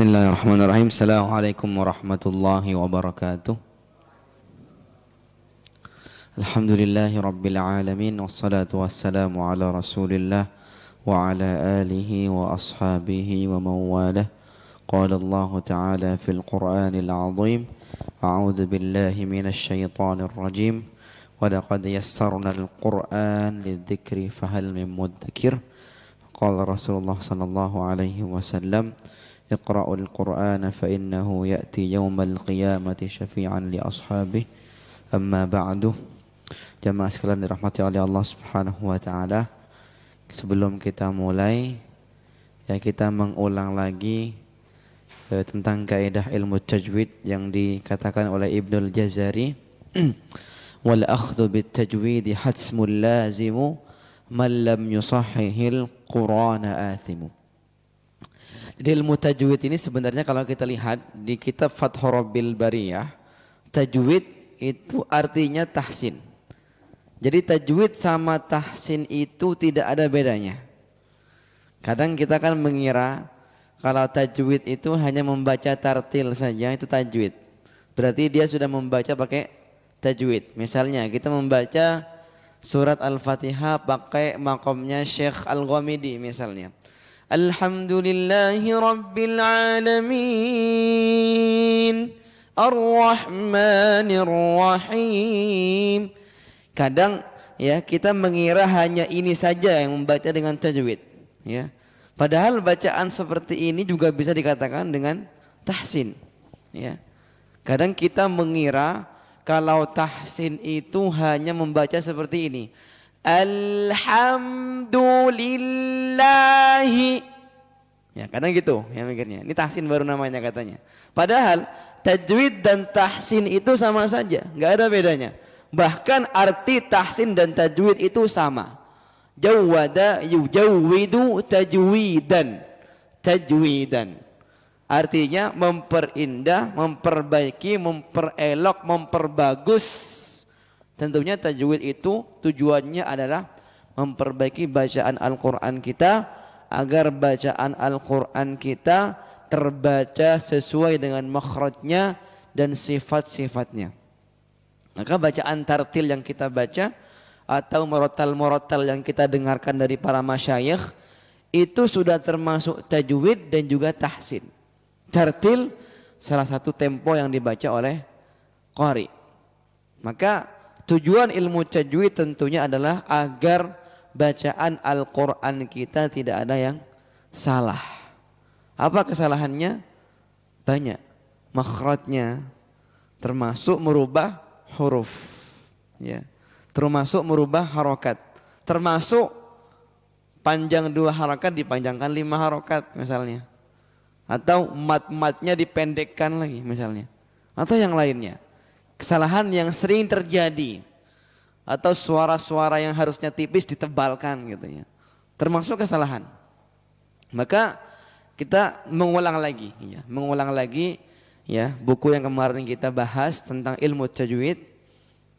Bismillahirrahmanirrahim. Assalamualaikum warahmatullahi wabarakatuh. Alhamdulillahi rabbil alamin. Wassalatu wassalamu ala rasulillah wa ala alihi wa ashabihi wa mawalah. Qala Allah ta'ala fil Qur'anil azim. A'udhu billahi minasy syaithanir rajim. Wa laqad yassarna al-Qur'an lidzikri fahal min mudzakir. Qala Rasulullah sallallahu alaihi wasallam, Iqra'ul Qur'ana fa innahu ya'ti yawmal qiyamati syafi'an li ashabihi. Amma ba'du. Jamaah sekalian dirahmati oleh Allah Subhanahu wa taala. Sebelum kita mulai, kita mengulang lagi tentang kaidah ilmu tajwid yang dikatakan oleh Ibnul Jazari. Wal akhdhu bit tajwid hatsmul lazimu man lam yusahhihil Qur'ana athimu. Jadi ilmu tajwid ini sebenarnya kalau kita lihat di kitab Fathur Rabbil Bariyah, tajwid itu artinya tahsin. Jadi tajwid sama tahsin itu tidak ada bedanya. Kadang kita kan mengira kalau tajwid itu hanya membaca tartil saja itu tajwid. Berarti dia sudah membaca pakai tajwid. Misalnya kita membaca surat Al-Fatihah pakai maqamnya Syekh Al-Ghamidi misalnya. Alhamdulillahi Rabbil Alamin Ar-Rahmanir Rahim. Kadang kita mengira hanya ini saja yang membaca dengan tajwid, Padahal bacaan seperti ini juga bisa dikatakan dengan tahsin, Kadang kita mengira kalau tahsin itu hanya membaca seperti ini. Alhamdulillahi. Kadang gitu mikirnya. Ini tahsin baru namanya katanya. Padahal tajwid dan tahsin itu sama saja, nggak ada bedanya. Bahkan arti tahsin dan tajwid itu sama. Jawwada yujawwidu tajwidan. Tajwidan. Artinya memperindah, memperbaiki, memperelok, memperbagus. Tentunya tajwid itu tujuannya adalah memperbaiki bacaan Al-Quran kita agar bacaan Al-Quran kita terbaca sesuai dengan makhrajnya dan sifat-sifatnya. Maka bacaan tartil yang kita baca atau murattal yang kita dengarkan dari para masyayikh itu sudah termasuk tajwid dan juga tahsin. Tartil salah satu tempo yang dibaca oleh qari. Maka tujuan ilmu tajwid tentunya adalah agar bacaan Al-Quran kita tidak ada yang salah. Apa kesalahannya? Banyak. Makhrajnya termasuk merubah huruf, termasuk merubah harokat, termasuk panjang 2 harokat dipanjangkan 5 harokat misalnya, atau mat-matnya dipendekkan lagi misalnya, atau yang lainnya. Kesalahan yang sering terjadi, atau suara-suara yang harusnya tipis ditebalkan termasuk kesalahan. Maka kita mengulang lagi buku yang kemarin kita bahas tentang ilmu tajwid,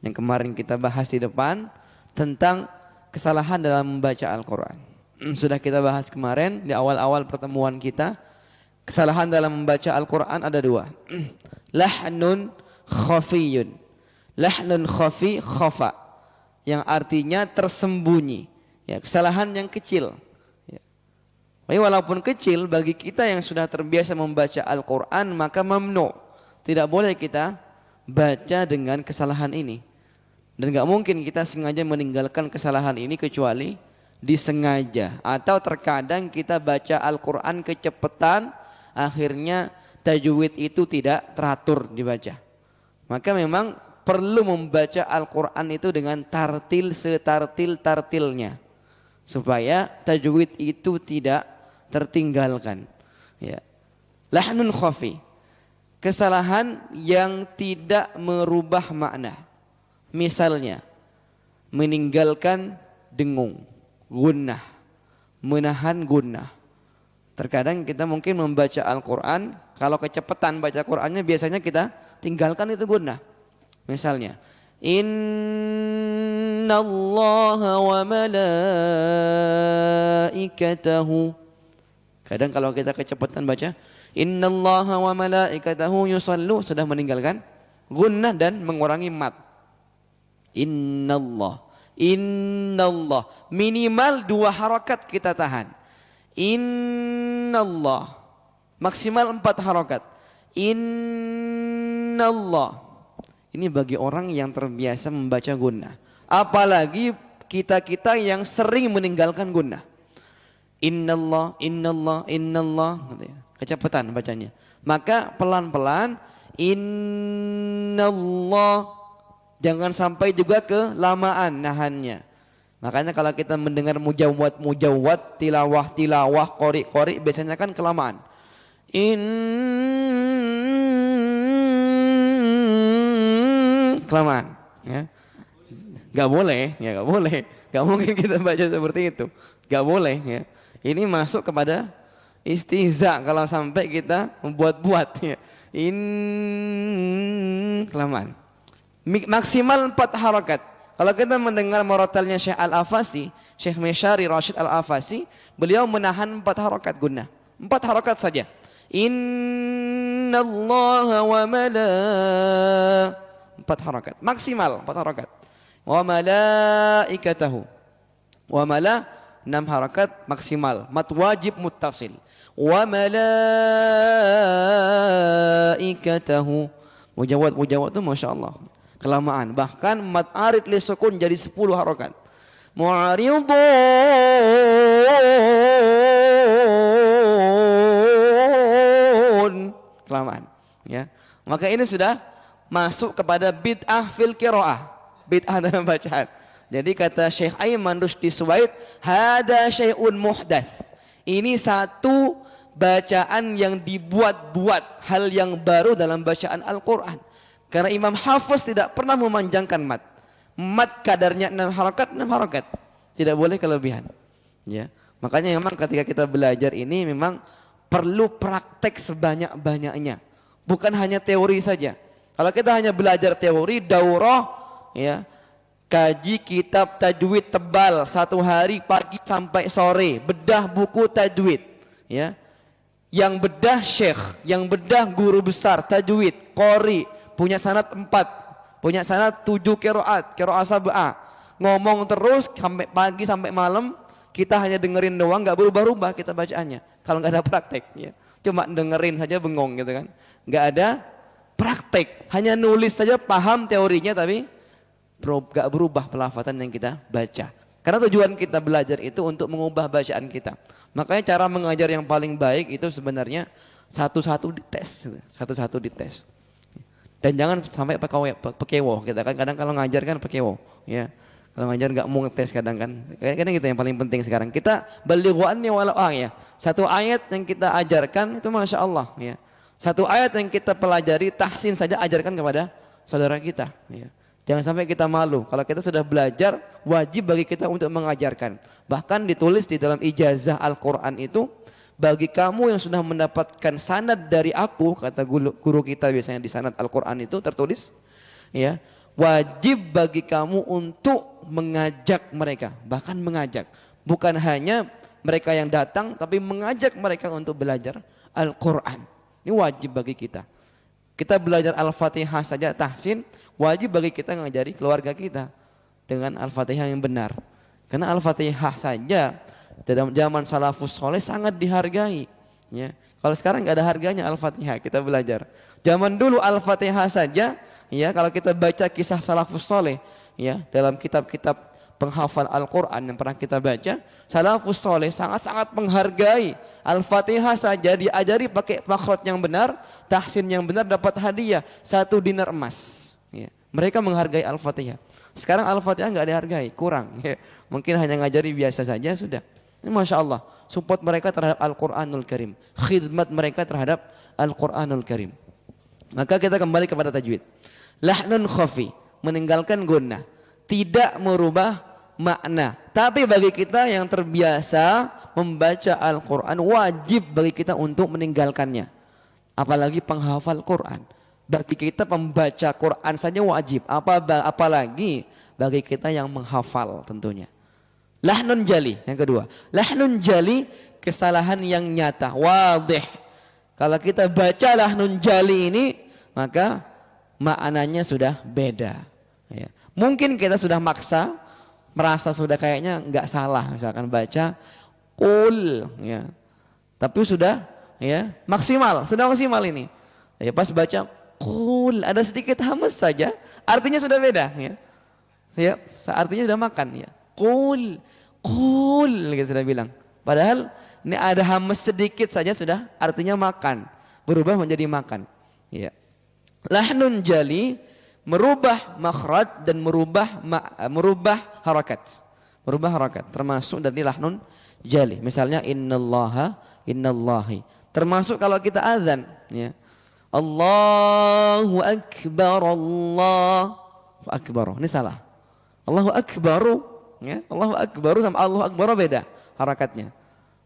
yang kemarin kita bahas di depan tentang kesalahan dalam membaca Al-Quran. Sudah kita bahas kemarin di awal-awal pertemuan kita. Kesalahan dalam membaca Al-Quran ada 2. Lahnun khafiyun. Lahnun khafi, khafa, yang artinya tersembunyi, kesalahan yang kecil. Walaupun kecil bagi kita yang sudah terbiasa membaca Al-Quran, maka mamnu, tidak boleh kita baca dengan kesalahan ini. Dan gak mungkin kita sengaja meninggalkan kesalahan ini kecuali disengaja, atau terkadang kita baca Al-Quran kecepatan, akhirnya tajwid itu tidak teratur dibaca. Maka memang perlu membaca Al-Quran itu dengan tartil setartil-tartilnya, supaya tajwid itu tidak tertinggalkan. Lahnun khafi, kesalahan yang tidak merubah makna. Misalnya meninggalkan dengung, gunnah, menahan gunnah. Terkadang kita mungkin membaca Al-Quran, kalau kecepatan baca Qurannya biasanya kita tinggalkan itu gunnah. Misalnya innallaha wa malaikatahu. Kadang kalau kita kecepatan baca Innallaha wa malaikatahu yusallu, sudah meninggalkan gunnah dan mengurangi mat. Innallah, innallah, minimal 2 harakat kita tahan. Innallah, maksimal 4 harakat. Innallah. Ini bagi orang yang terbiasa membaca gunnah. Apalagi kita-kita yang sering meninggalkan gunnah. Innallah, innallah, innallah, kecepatan bacanya. Maka pelan-pelan innallah, jangan sampai juga kelamaan nahannya. Makanya kalau kita mendengar mujawwad, tilawah, qori, biasanya kan kelamaan. Kelamaan, ya. Gak boleh, ya gak boleh. Gak mungkin kita baca seperti itu. Gak boleh, ya. Ini masuk kepada istihza kalau sampai kita membuat-buat, ya. Kelamaan. Maksimal 4 harakat. Kalau kita mendengar murattalnya Syekh Al-Afasi, Syekh Mishari Rashid Al-Afasi, beliau menahan 4 harakat gunnah. 4 harakat saja. Innallaha wa 4 harakat. Maksimal 4 harakat. Wa malaikatahu. Wa 6 harakat maksimal. Mat wajib muttasil. Wa malaikatahu. Mujawad itu Masya Allah kelamaan. Bahkan mat arid li sukun jadi 10 harakat. Mu'ridun, kelamaan, ya. Maka ini sudah masuk kepada bid'ah fil qiraah, bid'ah dalam bacaan. Jadi kata Syekh Aiman Rusdi Suwaid, hada syai'un muhdats. Ini satu bacaan yang dibuat-buat, hal yang baru dalam bacaan Al-Qur'an. Karena Imam Hafiz tidak pernah memanjangkan mat. Mat kadarnya 6 harakat, 6 harakat. Tidak boleh kelebihan. Ya. Makanya memang ketika kita belajar ini memang perlu praktek sebanyak-banyaknya. Bukan hanya teori saja. Kalau kita hanya belajar teori, daurah, ya, kaji kitab tajwid tebal 1 hari pagi sampai sore, bedah buku tajwid, ya. Yang bedah syekh, yang bedah guru besar tajwid, qori, punya sanad 4, punya sanad 7 qiraat sab'ah. Ngomong terus sampai pagi sampai malam, kita hanya dengerin doang, enggak berubah-ubah kita bacaannya. Kalau enggak ada praktek, ya. Cuma dengerin saja bengong gitu kan. Enggak ada praktek, hanya nulis saja paham teorinya tapi enggak berubah pelafatan yang kita baca. Karena tujuan kita belajar itu untuk mengubah bacaan kita. Makanya cara mengajar yang paling baik itu sebenarnya satu-satu dites, satu-satu dites. Dan jangan sampai pekewo kita kan, kadang kalau ngajar kan pekewo, ya. Kalau ngajar nggak mau ngetes kadang kan. Kadang itu yang paling penting sekarang. Kita balighu'anni walau ya. Satu ayat yang kita ajarkan itu Masya Allah, ya. Satu ayat yang kita pelajari tahsin saja ajarkan kepada saudara kita, ya. Jangan sampai kita malu. Kalau kita sudah belajar, wajib bagi kita untuk mengajarkan. Bahkan ditulis di dalam ijazah Al-Quran itu, bagi kamu yang sudah mendapatkan sanad dari aku, kata guru kita biasanya di sanad Al-Quran itu tertulis, ya, wajib bagi kamu untuk mengajak mereka, bahkan mengajak, bukan hanya mereka yang datang, tapi mengajak mereka untuk belajar Al-Quran. Ini wajib bagi kita. Kita belajar Al-Fatihah saja tahsin, wajib bagi kita mengajari keluarga kita dengan Al-Fatihah yang benar. Karena Al-Fatihah saja dalam zaman salafus soleh sangat dihargai, ya. Kalau sekarang nggak ada harganya Al-Fatihah, kita belajar. Zaman dulu Al-Fatihah saja, ya, kalau kita baca kisah salafus soleh, ya, dalam kitab-kitab penghafal Al-Quran yang pernah kita baca, salafus soleh sangat-sangat menghargai Al-Fatihah saja diajari pakai makhraj yang benar, tahsin yang benar, dapat hadiah 1 dinar emas, ya. Mereka menghargai Al-Fatihah. Sekarang Al-Fatihah nggak dihargai, kurang, ya. Mungkin hanya ngajari biasa saja sudah. Ini Masya Allah, support mereka terhadap Al-Quranul Karim, khidmat mereka terhadap Al-Quranul Karim. Maka kita kembali kepada tajwid. Lahnun khafi, meninggalkan gunnah, tidak merubah makna. Tapi bagi kita yang terbiasa membaca Al-Quran, wajib bagi kita untuk meninggalkannya. Apalagi penghafal Quran. Bagi kita pembaca Quran saja wajib, apalagi bagi kita yang menghafal tentunya. Lahnun jali, yang kedua. Lahnun jali, kesalahan yang nyata, wadih. Kalau kita baca lahnun jali ini, maka maknanya sudah beda. Ya. Mungkin kita sudah maksa, merasa sudah kayaknya nggak salah, misalkan baca kul, ya. Tapi sudah ya maksimal, sudah maksimal ini. Ya pas baca kul ada sedikit hamas saja, artinya sudah beda. Ya, ya artinya sudah makan. Ya, kul, kul, gitu sudah bilang. Padahal ini ada hamas sedikit saja sudah artinya makan, berubah menjadi makan. Ya. Lahnun jali merubah makhraj dan merubah harakat. Merubah harakat termasuk dari lahnun jali. Misalnya innallaha, innallahi. Termasuk kalau kita azan, ya. Allahu akbar, Allahu akbar. Ini salah. Allahu akbaru, ya. Allahu akbaru sama Allahu akbar beda harakatnya.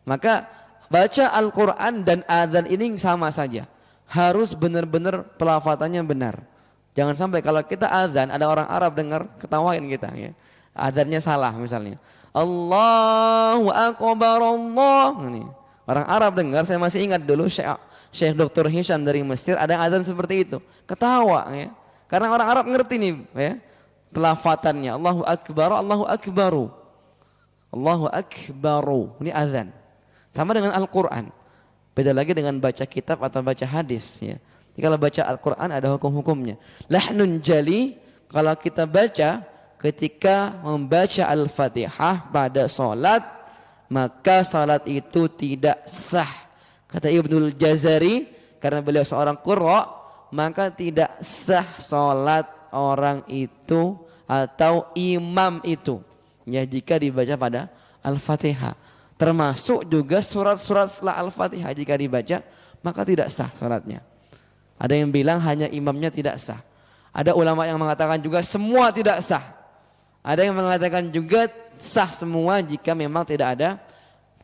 Maka baca Al-Quran dan adzan ini sama saja. Harus benar-benar pelafatannya benar. Jangan sampai kalau kita adzan ada orang Arab dengar ketawain kita. Ya. Adzannya salah misalnya. Allahu akbar Allah. Ini. Orang Arab dengar, saya masih ingat dulu Syekh Dr. Hisham dari Mesir ada adzan seperti itu. Ketawa ya. Karena orang Arab ngerti nih ya. Pelafatannya Allahu akbar, Allahu akbaru. Allahu akbaru. Ini adzan. Sama dengan Al-Quran. Beda lagi dengan baca kitab atau baca hadis. Ya. Jadi kalau baca Al-Quran ada hukum-hukumnya. Lahnun jali kalau kita baca ketika membaca Al-Fatihah pada salat, maka salat itu tidak sah. Kata Ibnul Jazari, karena beliau seorang qurra, maka tidak sah salat orang itu atau imam itu. Ya jika dibaca pada Al-Fatihah. Termasuk juga surat-surat setelah Al-Fatihah jika dibaca maka tidak sah salatnya. Ada yang bilang hanya imamnya tidak sah. Ada ulama yang mengatakan juga semua tidak sah. Ada yang mengatakan juga sah semua jika memang tidak ada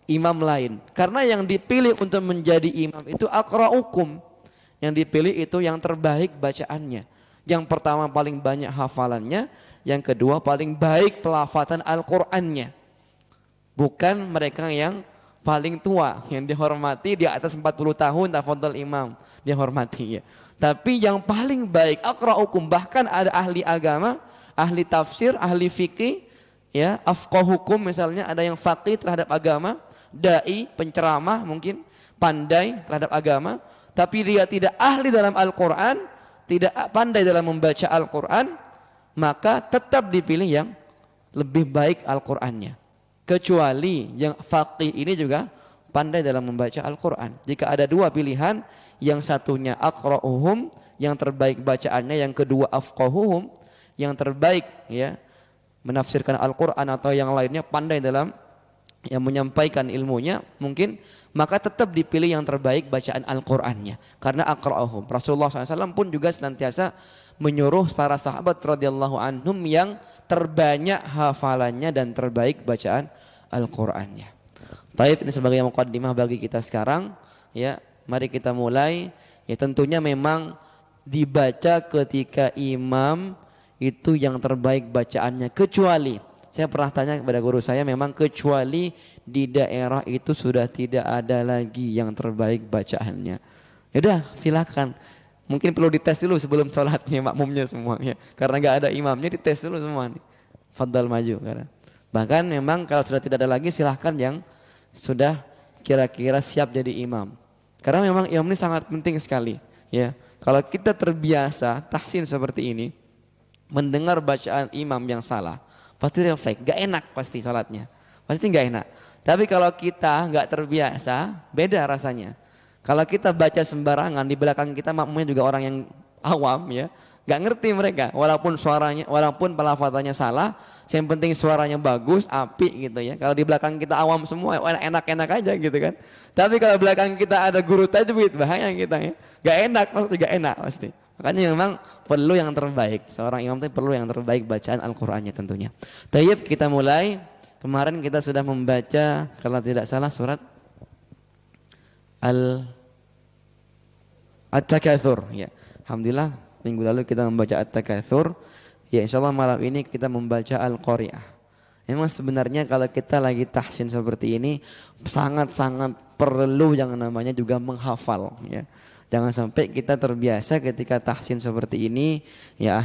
imam lain. Karena yang dipilih untuk menjadi imam itu aqra'ukum. Yang dipilih itu yang terbaik bacaannya. Yang pertama paling banyak hafalannya, yang kedua paling baik pelafatan Al-Qur'annya. Bukan mereka yang paling tua, yang dihormati di atas 40 tahun, tafadhol imam, dihormati ya. Tapi yang paling baik aqra'ukum, bahkan ada ahli agama, ahli tafsir, ahli fikih, ya, afqahukum misalnya, ada yang faqih terhadap agama, dai, penceramah mungkin, pandai terhadap agama, tapi dia tidak ahli dalam Al-Qur'an, tidak pandai dalam membaca Al-Qur'an, maka tetap dipilih yang lebih baik Al-Qur'annya. Kecuali yang faqih ini juga pandai dalam membaca Al-Quran. Jika ada dua pilihan, yang satunya aqra'uhum, yang terbaik bacaannya, yang kedua afqahuhum, yang terbaik ya menafsirkan Al-Quran atau yang lainnya pandai dalam yang menyampaikan ilmunya mungkin, maka tetap dipilih yang terbaik bacaan Al-Qurannya. Karena aqra'uhum. Rasulullah SAW pun juga senantiasa menyuruh para sahabat radhiyallahu anhum yang terbanyak hafalannya dan terbaik bacaan Al-Qur'annya. Baik, ini sebagai muqaddimah bagi kita sekarang ya. Mari kita mulai. Ya tentunya memang dibaca ketika imam itu yang terbaik bacaannya, kecuali saya pernah tanya kepada guru saya, memang kecuali di daerah itu sudah tidak ada lagi yang terbaik bacaannya. Yaudah silakan. Mungkin perlu dites dulu sebelum sholatnya makmumnya semuanya. Karena nggak ada imamnya, dites dulu semua nih. Fadal maju. Karena bahkan memang kalau sudah tidak ada lagi silahkan yang sudah kira-kira siap jadi imam. Karena memang imam ini sangat penting sekali. Ya, kalau kita terbiasa tahsin seperti ini, mendengar bacaan imam yang salah, pasti refleks, nggak enak pasti sholatnya. Pasti nggak enak. Tapi kalau kita nggak terbiasa, beda rasanya. Kalau kita baca sembarangan, di belakang kita makmumnya juga orang yang awam ya, nggak ngerti mereka. Walaupun suaranya, walaupun pelafatannya salah, yang penting suaranya bagus, apik gitu ya. Kalau di belakang kita awam semua, enak-enak aja gitu kan. Tapi kalau belakang kita ada guru tajwid, bahaya kita ya. Nggak enak, pasti nggak enak pasti. Makanya memang perlu yang terbaik. Seorang imam itu perlu yang terbaik bacaan Al-Qur'annya tentunya. Tayyib, kita mulai. Kemarin kita sudah membaca kalau tidak salah surat At-Takatsur ya. Alhamdulillah minggu lalu kita membaca At-Takatsur. Ya insyaallah malam ini kita membaca Al-Qari'ah. Memang sebenarnya kalau kita lagi tahsin seperti ini sangat-sangat perlu yang namanya juga menghafal ya. Jangan sampai kita terbiasa ketika tahsin seperti ini ya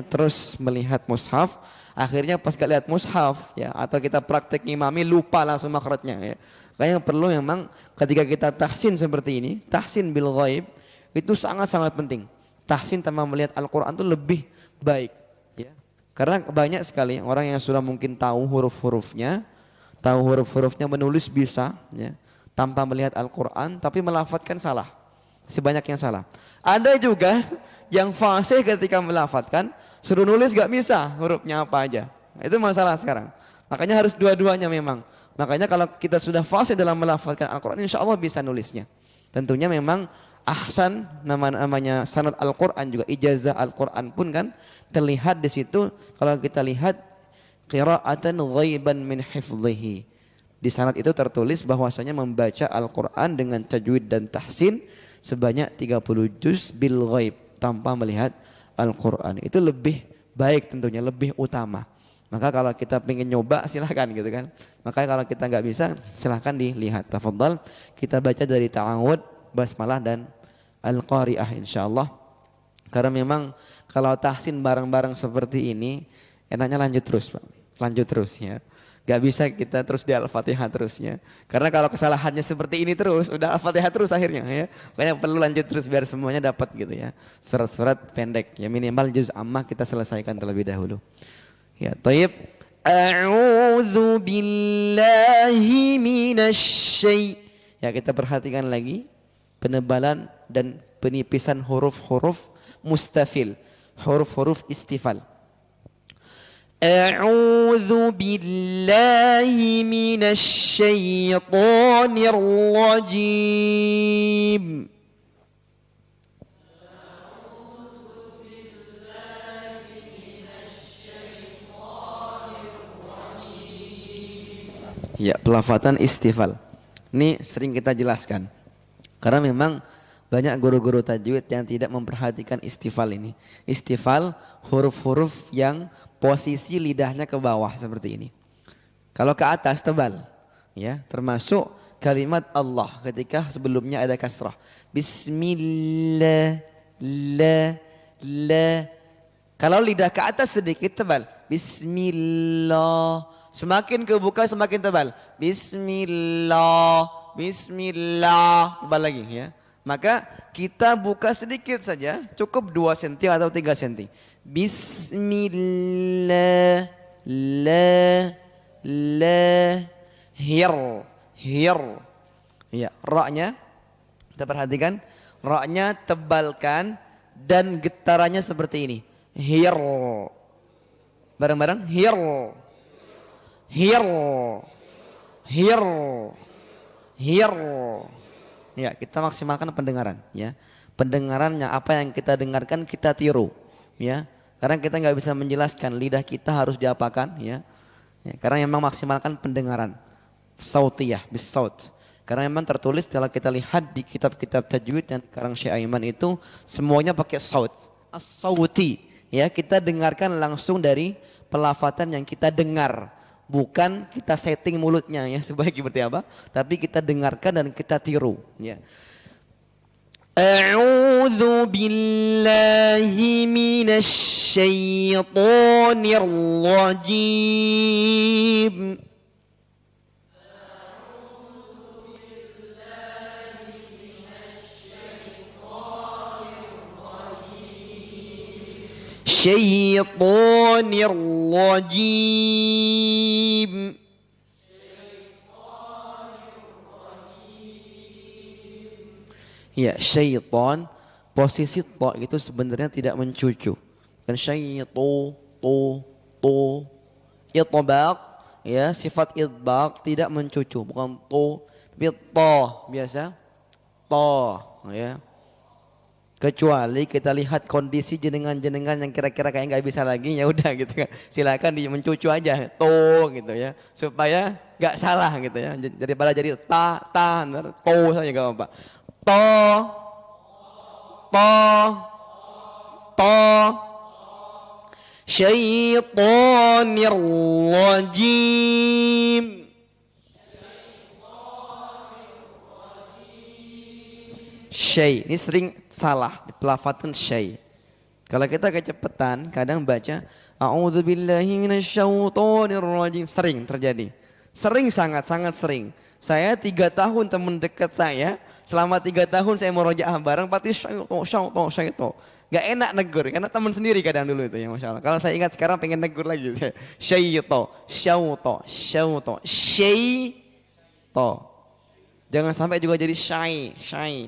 terus melihat mushaf, akhirnya pas gak lihat mushaf ya atau kita praktek ngimami lupa langsung makhrajnya ya. Kayaknya perlu memang ketika kita tahsin seperti ini, tahsin bil ghaib itu sangat-sangat penting. Tahsin tanpa melihat Al-Qur'an itu lebih baik ya. Karena banyak sekali orang yang sudah mungkin tahu huruf-hurufnya menulis bisa ya, tanpa melihat Al-Qur'an tapi melafadzkan salah. Sebanyak yang salah. Ada juga yang fasih ketika melafadzkan, suruh nulis gak bisa hurufnya apa aja. Itu masalah sekarang. Makanya harus dua-duanya memang. Makanya kalau kita sudah fasih dalam melafadzkan Al-Quran, insya Allah bisa nulisnya. Tentunya memang ahsan namanya sanad Al-Quran juga, ijazah Al-Quran pun kan terlihat di situ. Kalau kita lihat qira'atan ghaiban min hifdhihi, di sanad itu tertulis bahwasanya membaca Al-Quran dengan tajwid dan tahsin sebanyak 30 juz bil ghaib tanpa melihat Al-Quran. Itu lebih baik tentunya, lebih utama. Maka kalau kita pengen nyoba silahkan gitu kan. Maka kalau kita nggak bisa silahkan dilihat. Tafadhal kita baca dari ta'awud, basmalah dan Al-Qari'ah insyaallah. Karena memang kalau tahsin bareng-bareng seperti ini enaknya lanjut terus Pak. Lanjut terus ya. Gak bisa kita terus di Al-Fatihah terusnya. Karena kalau kesalahannya seperti ini terus, udah Al-Fatihah terus akhirnya ya. Makanya perlu lanjut terus biar semuanya dapat gitu ya. Surat-surat pendek ya, minimal juz ammah kita selesaikan terlebih dahulu. Ya, thayyib. A'udzu billahi minasy. Ya, kita perhatikan lagi penebalan dan penipisan huruf-huruf mustafil, huruf-huruf istifal. أعوذ بالله من الشيطان الرجيم Ya, pelafatan istifal. Ini sering kita jelaskan. Karena memang banyak guru-guru tajwid yang tidak memperhatikan istifal ini. Istifal huruf-huruf yang posisi lidahnya ke bawah seperti ini. Kalau ke atas tebal, ya, termasuk kalimat Allah ketika sebelumnya ada kasrah. Bismillah, la. Kalau lidah ke atas sedikit tebal. Bismillah. Semakin kebuka semakin tebal. Bismillah, tebal lagi ya. Maka kita buka sedikit saja, cukup 2 cm atau 3 cm. Bismillah, hir. Ya, ra-nya kita perhatikan, ra-nya tebalkan dan getarannya seperti ini. Hir. Bareng-bareng, hir. Ya, kita maksimalkan pendengaran ya. Pendengarannya apa yang kita dengarkan kita tiru ya. Karena kita nggak bisa menjelaskan, lidah kita harus diapakan ya. Karena memang maksimalkan pendengaran. Sautiyah bis saut. Karena memang tertulis kalau kita lihat di kitab-kitab tajwid yang karang Syekh Aiman itu semuanya pakai saut. As-sauti ya, kita dengarkan langsung dari pelafatan yang kita dengar. Bukan kita setting mulutnya ya supaya seperti apa, tapi kita dengarkan dan kita tiru ya. A'udzu billahi minasy syaithanir rajim. Syaitanir rajim. Ya, syaitan posisi ta itu sebenarnya tidak mencucu. Kan syaitu to itbaq ya, sifat itbaq tidak mencucu, bukan to tapi to biasa to ya. Kecuali kita lihat kondisi jenengan-jenengan yang kira-kira kayak nggak bisa lagi, ya udah gitu kan. Silakan mencucu aja to gitu ya, supaya nggak salah gitu ya. Daripada jadi ta to saja nggak apa-apa. To syaitanir rajim. syai. Ini sering salah di pelafatan syai. Kalau kita kecepatan kadang baca a'udzubillahi minasyaitonirrajim, sering terjadi. Sering, sangat sering. Saya 3 tahun teman dekat saya, selama 3 tahun saya murojaah bareng pasti syaiton. Gak enak negur karena teman sendiri kadang dulu itu ya, Masya Allah. Kalau saya ingat sekarang pengen negur lagi. Syaiton. Jangan sampai juga jadi syai.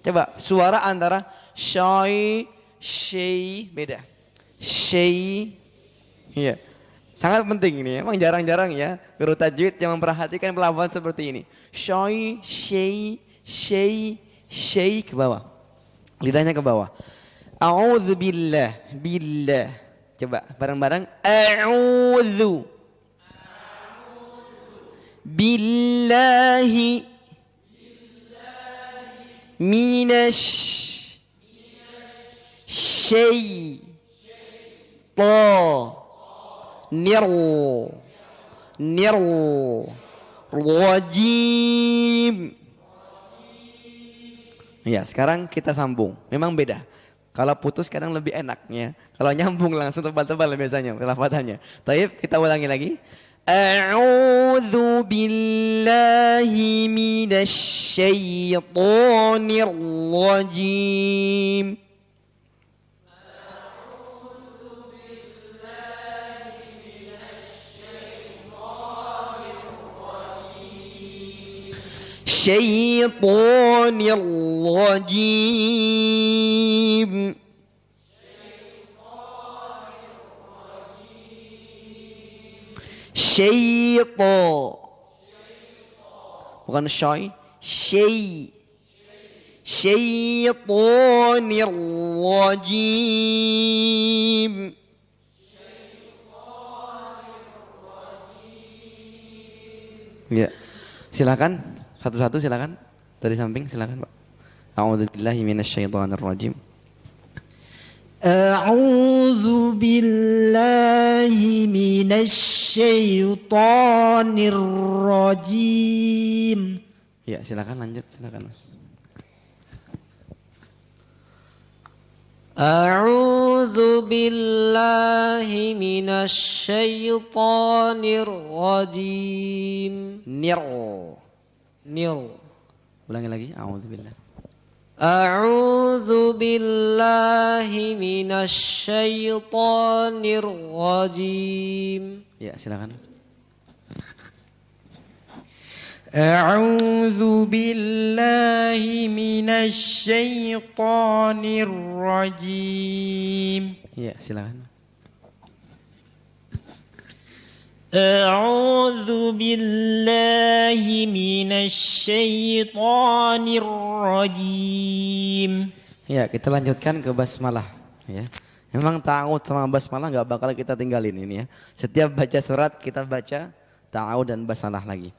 Coba suara antara syai beda. Syai. Iya. Sangat penting ini ya. Emang jarang-jarang ya guru tajwid yang memperhatikan pelafalan seperti ini. Syai ke bawah. Lidahnya ke bawah. A'udzubillah, billah. Coba bareng-bareng. A'udzu billahi minasy syaitonir rajim. Ya, sekarang kita sambung. Memang beda. Kalau putus kadang lebih enaknya. Kalau nyambung langsung tebal-tebal biasanya pelafatannya. Baik, kita ulangi lagi. A'udzu billahi minasy syaithanir rajim. Syaitanir rajim. Syaitan. Bukan syai. Syaitanir rajim. Ya. Silakan. Satu-satu silakan. Dari samping silakan, Pak. A'udzubillahi minasyaitonir rajim. A'udzu billahi minasyaitonir rajim. Ya, silakan lanjut, silakan, Mas. A'udzu billahi minasyaitonir rajim. Ulangi lagi. A'udzubillah. A'udzu billahi minasyaitonir rajim. Ya, silakan. A'udzu billahi minasyaitonir rajim. Ya, silakan. A'udzu billahi minasyaitonir rajim. Ya, kita lanjutkan ke basmalah ya. Memang ta'awud sama basmalah nggak bakal kita tinggalin ini ya. Setiap baca surat kita baca ta'awud dan basmalah lagi.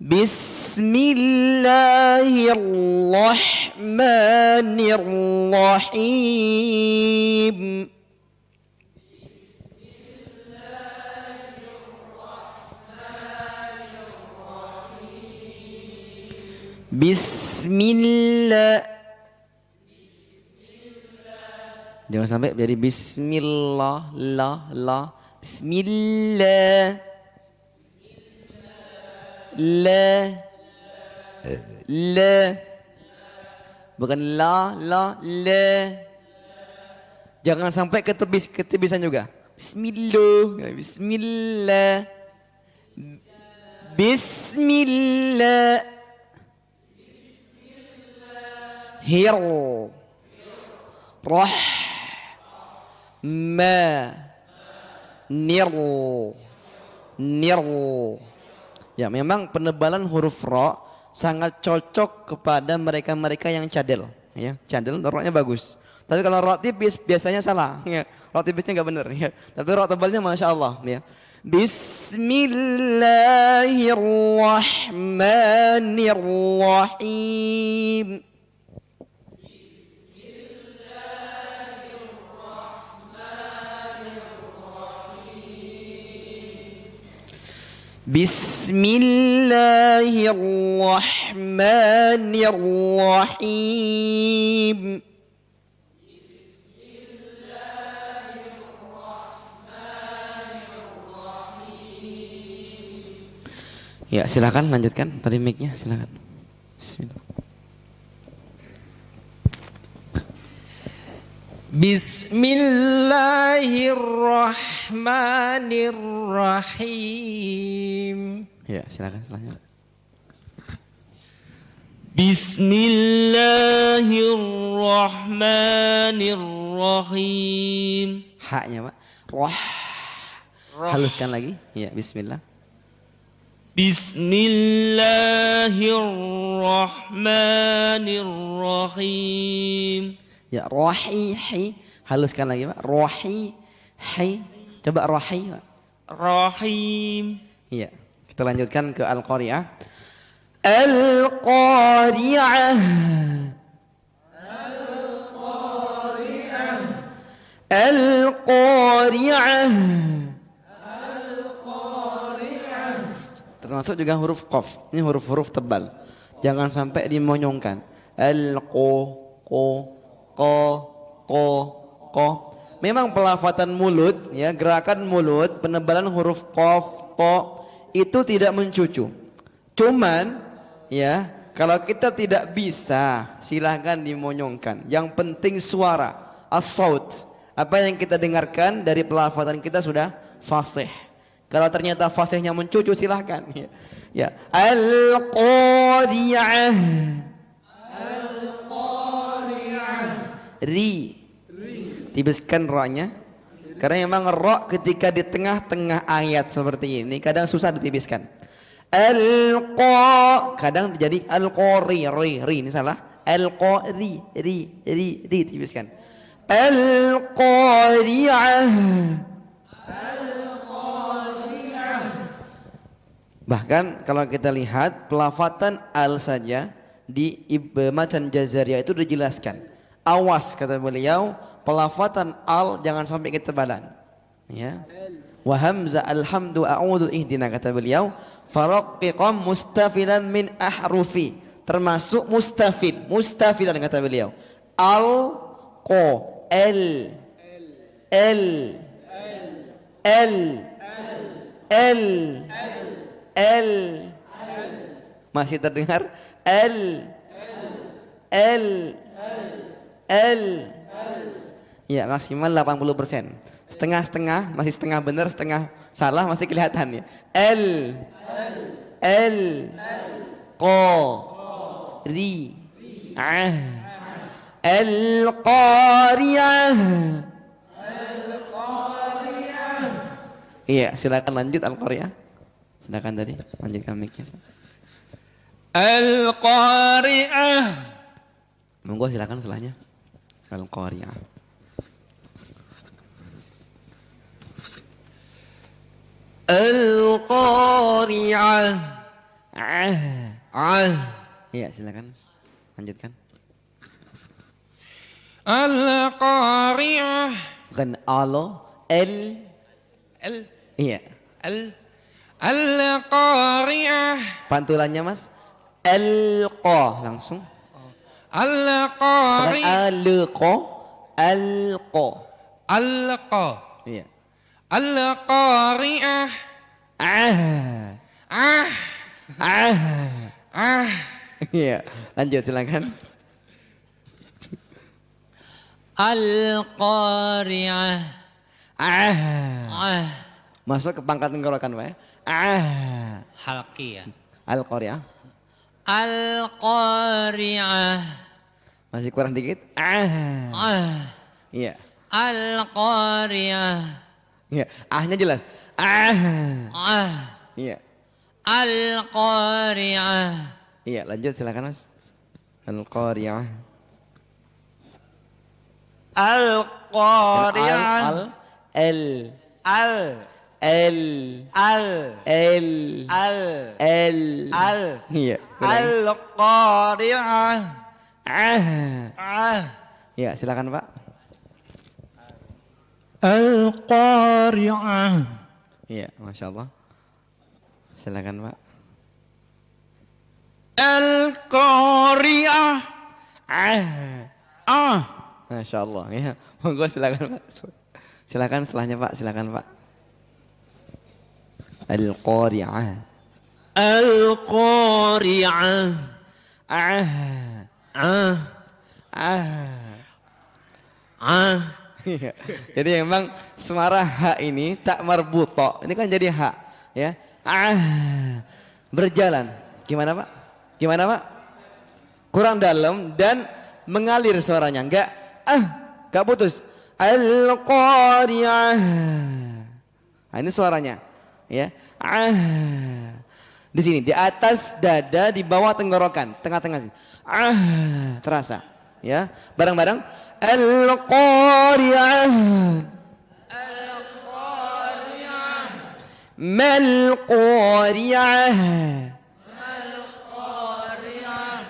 Bismillahirrahmanirrahim. Bismillah. Jangan sampai jadi bismillah, bismillah, la, bukan la, jangan sampai ketebisan juga. Bismillah, bismillah, bismillah. Nir. Ya, memang penebalan huruf ra sangat cocok kepada mereka-mereka yang cadel, ya. Cadel ra-nya bagus. Tapi kalau ra tipis biasanya salah, ya. Ra tipisnya enggak benar, ya. Tapi ra tebalnya Masya Allah, ya. Bismillahirrahmanirrahim. Bismillahirrahmanirrahim. Bismillahirrahmanirrahim. Ya, silakan lanjutkan tadi mic-nya, silakan. Bismillah. Bismillahirrahmanirrahim. Ya, silakan selanjutnya. Bismillahirrahmanirrahim. Haknya, Pak. Roh. Haluskan lagi. Ya, bismillah. Bismillahirrahmanirrahim. Ya, rohi, hi. Haluskan lagi, Pak. Rohi, hi. Coba rohi, Pak. Rahim. Iya. Kita lanjutkan ke Al-Qari'ah. Al-Qari'ah. Al-Qari'ah. Termasuk juga huruf qaf. Ini huruf-huruf tebal. Jangan sampai dimonyongkan. Al-qo, ko, ko. Memang pelafatan mulut, ya, gerakan mulut, penebalan huruf qaf, to itu tidak mencucu. Cuman, ya, kalau kita tidak bisa, silahkan dimonyongkan. Yang penting suara, as-saut. Apa yang kita dengarkan dari pelafatan kita sudah fasih. Kalau ternyata fasihnya mencucu, silahkan. Ya, Al-Qari'ah. Ri. Tibiskan ra-nya. Karena memang ra ketika di tengah-tengah ayat seperti ini kadang susah ditibiskan. Al-qa kadang jadi al-qari, ri ini salah. Al-qari, ri tibiskan. Al-qari'ah. Bahkan kalau kita lihat pelafatan al saja di matan Jazariyah itu dijelaskan. Awas kata beliau, pelafatan al jangan sampai ketebalan. Ya. Wa hamza alhamdu a'udzu ihdina kata beliau, faraqqiqam mustafilan min ahrufi, termasuk mustafilan kata beliau. Al qa l masih terdengar L ya, maksimal 80%. Setengah-setengah, masih setengah benar, setengah salah, masih kelihatan ya. L qa ri ah al qari'ah. Iya, silakan lanjut Al-Qari'ah. Silakan tadi, lanjutkan mic-nya. Al-Qari'ah. Monggo silakan setelahnya. Al-Qari'ah. Al-Qari'ah. Iya, silakan. Lanjutkan. Al-Qari'ah. Bukan alo, iya. Al-Qari'ah. Pantulannya Mas. Al-qa langsung. Bukan Al-Qari'ah. al-qa, al-qa. Al-Qa. Iya. Al-Qari'ah. Iya, lanjut silakan. Al-Qari'ah. Masuk ke pangkat tenggorokan, Pak. Halqi ya. Al-Qari'ah. Al-Qari'ah. Masih kurang dikit. Iya. Al-Qari'ah. Iya, ahnya jelas. Iya. Al-Qari'ah. Iya, lanjut silakan Mas. Al-Qari'ah. Al-Qari'ah. L Al. L Al. L Al. L Al. Iya. Al-Qari'ah. Iya, silakan Pak. Al-Qari'ah. Iya, Masya Allah. Silakan Pak. Al-Qari'ah. Masya Allah ya. Monggo silakan Pak. Silakan setelahnya Pak, silakan Pak. Al-Qari'ah. Al-Qari'ah. Ah. Ah. Ah. Iya. Jadi memang suara H ini tak marbuto. Ini kan jadi H ya. Berjalan. Gimana Pak? Gimana Pak? Kurang dalam dan mengalir suaranya. Enggak putus. Al-Qari'ah. Nah, ini suaranya ya. Di sini di atas dada, di bawah tenggorokan, tengah-tengah sini. Terasa ya. Bareng-bareng. Al-Qari'ah. Al-Qari'ah. Mal-Qari'ah. Mal-Qari'ah.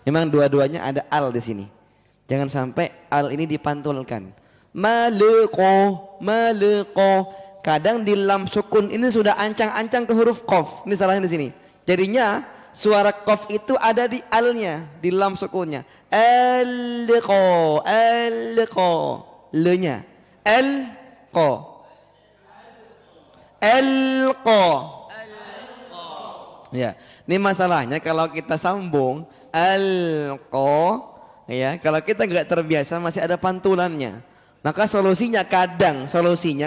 Memang dua-duanya ada al di sini. Jangan sampai al ini dipantulkan. Malqo. Kadang di lam sukun ini sudah ancang-ancang ke huruf qaf. Ini salahnya di sini. Jadinya suara qaf itu ada di alnya, di lam sukunnya. Alqo. Le-nya. Alqo. Ya, ini masalahnya kalau kita sambung alqo ya, kalau kita nggak terbiasa masih ada pantulannya. Maka solusinya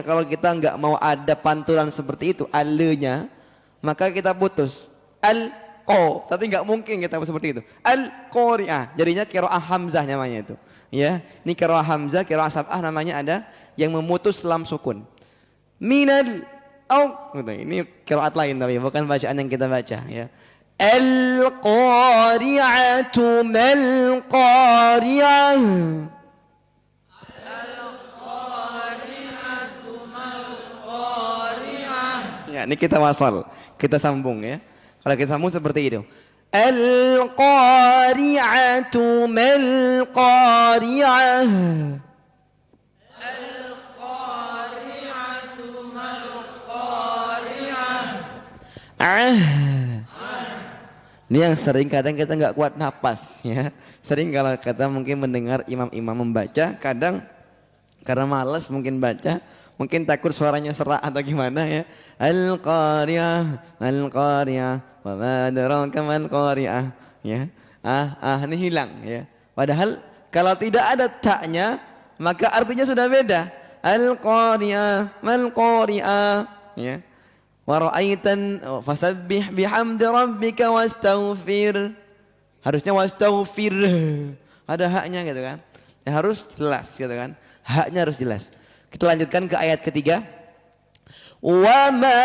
kalau kita nggak mau ada pantulan seperti itu alenya, maka kita putus al-qo, tapi nggak mungkin kita seperti itu. Al-Qari'ah, jadinya qiraah hamzah namanya itu. Ya, ini qiraah hamzah, qiraah sab'ah namanya ada yang memutus lam sukun. Minal ini qiraat lain tapi bukan bacaan yang kita baca ya. Al-Qari'atu mal-Qari'ah. Ya, ini kita wasal, kita sambung ya. Kalau kita sambung seperti itu. Al-Qari'atu mal-Qari'ah. Al-Qari'atu mal-Qari'ah. Ini yang sering kadang kita nggak kuat napas ya. Sering kalau kita mungkin mendengar imam-imam membaca, kadang karena malas mungkin baca, mungkin takut suaranya serak atau gimana ya. Al-Qari'ah, Al-Qari'ah, wa ma adraka mal-Qari'ah ya. Ini hilang ya. Padahal kalau tidak ada taknya maka artinya sudah beda. Al-Qari'ah, mal-Qari'ah ya. Wa ra'aitan fasabbih bihamdi rabbika wastaghfir. Harusnya wastaghfir. Ada haknya gitu kan. Ya, harus jelas gitu kan. Haknya harus jelas. Kita lanjutkan ke ayat ketiga. Wa ma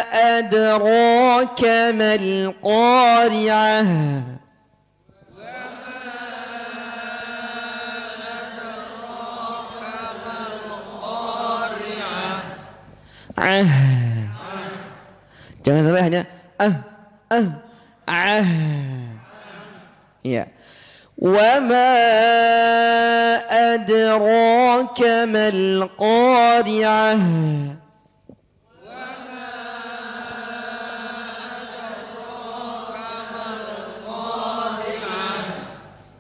adraka mal qari'ah. Jangan sampai hanya iya. Wa ma adraka mal qari'ah.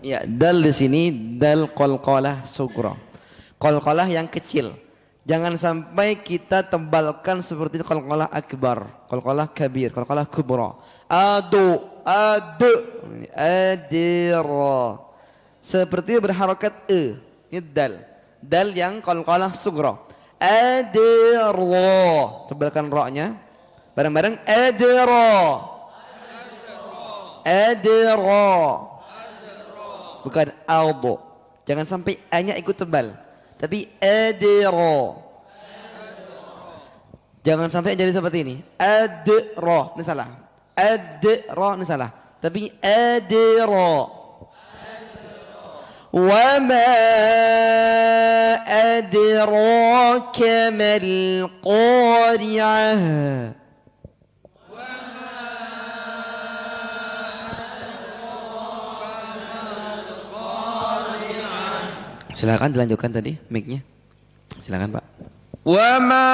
Ya, dal di sini dal qalqalah sughra. Qalqalah yang kecil. Jangan sampai kita tebalkan seperti qalqalah akbar, qalqalah kabir, qalqalah kubra. Adu, adira. Seperti berharokat Ini dal. Dal yang qalqalah sughra. Adira. Tebalkan ra-nya. Bareng-bareng adira. Adira. Bukan adu. Jangan sampai a-nya ikut tebal. Tapi adira. Jangan sampai jadi seperti ini. Adra, ini salah. Adra, ini salah. Tapi adira. Wa ma adraka mal qari'ah. Silakan dilanjutkan tadi mic-nya. Silakan Pak. وما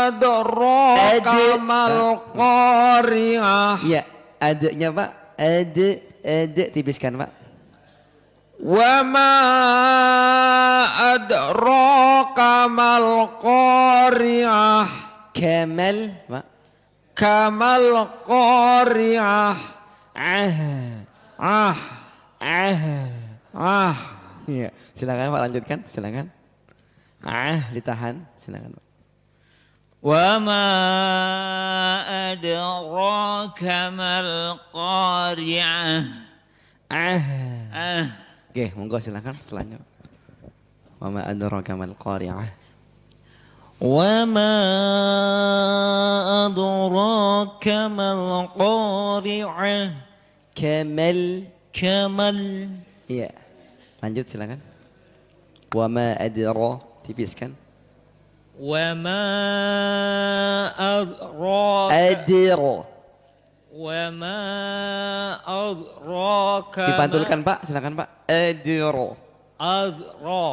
أدراك ما القارعة. Ya, adanya Pak. Ade tipiskan Pak. وما أدراك ما القارعة. Kamal Pak. كما القارعة. Ah. Ah, ah. Ya, silakan Pak lanjutkan, silakan. Ditahan, silakan Pak. وما أدراك ما القارعة. Oke, monggo silakan selanjutnya. Wa ma adraka mal qari'ah. وما أدراك ما القارعة. كمل. Iya. Lanjut silakan. Wa ma adra tipiskan. وما أدراك. Adra. وما أدراك. Dipantulkan Pak, silakan Pak. Adra. أدرا.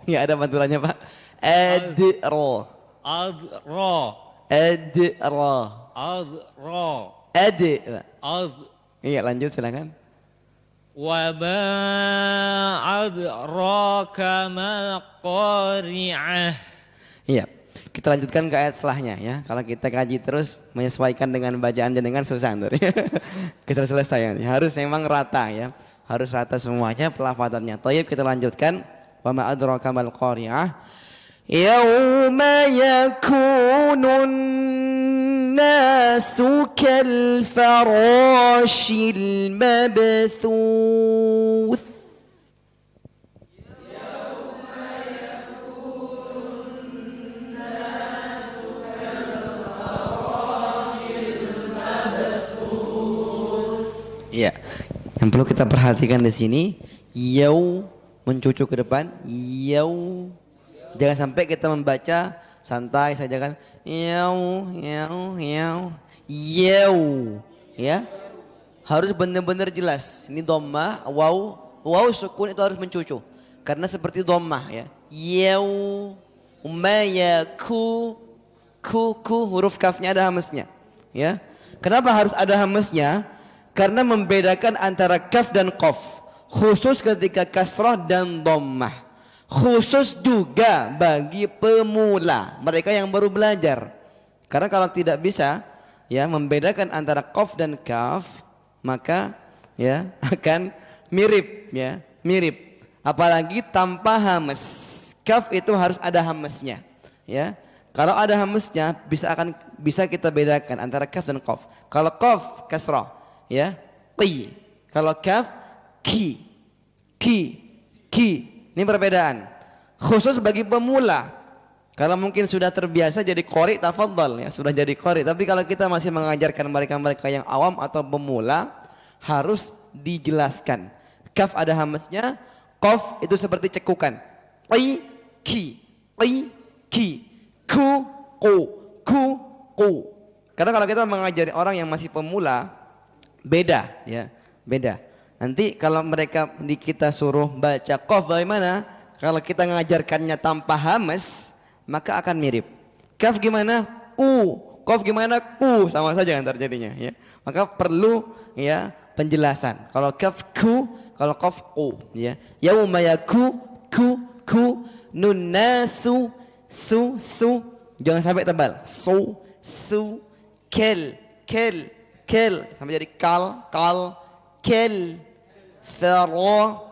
Ya ada pantulannya Pak. Adra. Iya lanjut silakan. وما أدراك ما القارعة. Iya. Kita lanjutkan ke ayat setelahnya ya. Kalau kita kaji terus menyesuaikan dengan bacaan dengan susah ntar. Kita selesai ya. Harus memang rata ya. Harus rata semuanya pelafatannya. Thayyib kita lanjutkan. Wa ma adraka mal qari'ah. Yauma yakunun nasu kal farashil mabthuth. Iya. Yang perlu kita perhatikan di sini, yau mencucuk ke depan, yau. Jangan sampai kita membaca santai saja kan. Yau. Ya. Harus benar-benar jelas. Ini dhammah, waw. Waw sukun itu harus mencucu. Karena seperti dhammah ya. Yau. Ku huruf kafnya ada hamznya. Ya. Kenapa harus ada hamznya? Karena membedakan antara kaf dan qaf. Khusus ketika kasrah dan dhammah. Khusus juga bagi pemula, mereka yang baru belajar. Karena kalau tidak bisa ya membedakan antara qaf dan kaf, maka ya akan mirip ya, mirip. Apalagi tanpa hamz. Kaf itu harus ada hamznya, ya. Kalau ada hamznya bisa kita bedakan antara kaf dan qaf. Kalau qaf kasrah ya, qi. Kalau kaf ki. Ini perbedaan. Khusus bagi pemula. Kalau mungkin sudah terbiasa jadi qori, tafadhal ya, sudah jadi qori. Tapi kalau kita masih mengajarkan mereka-mereka yang awam atau pemula, harus dijelaskan. Kaf ada hamznya, qaf itu seperti cekukan. Qi, ki, ku, ku. Karena kalau kita mengajari orang yang masih pemula, beda ya, beda. Nanti kalau mereka kita suruh baca qaf bagaimana? Kalau kita mengajarkannya tanpa hamz, maka akan mirip. Kaf gimana? Qaf gimana? Sama saja antar jadinya ya. Maka perlu ya penjelasan. Kalau kaf ku, kalau qaf qu ya. Yauma yaku ku nun nasu su. Jangan sampai tebal. Su kel sampai jadi kal kel faro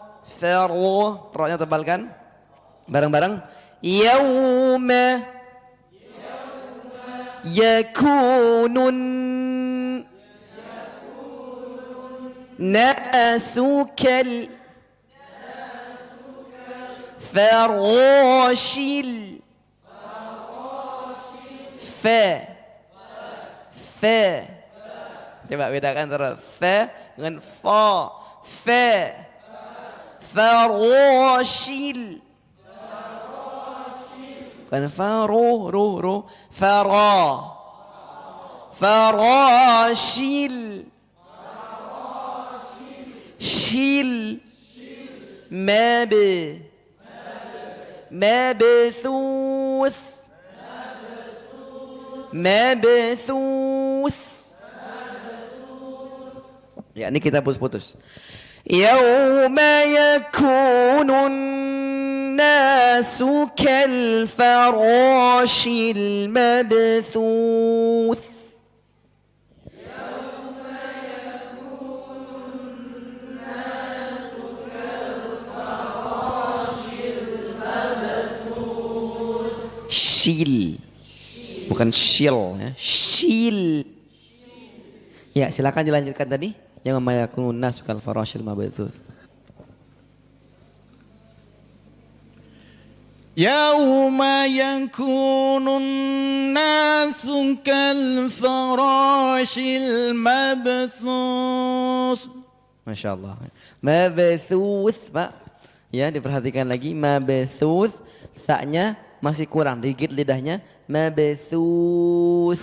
ro-nya tebalkan bareng-bareng. Yauma yakunun nasu kal farashil fa. Coba bedakan antara fa dengan fa. Farashil. Kan ro. Farashil. Shil. Mab. Mabthuth. Mabthuth. Ya, ini kita putus-putus. Yauma yakunun nasu kal farashil mabthuth. Shil, bukan shil ya. Shil. Ya, silakan dilanjutkan tadi. Yang mayakunun nasu kal farashil mabthuth. Yauma yakunun nasu kal farashil mabthuth. Masya Allah. Mabthuth, Pak. Ya, diperhatikan lagi. Mabthuth, taknya masih kurang, digigit lidahnya. Mabthuth.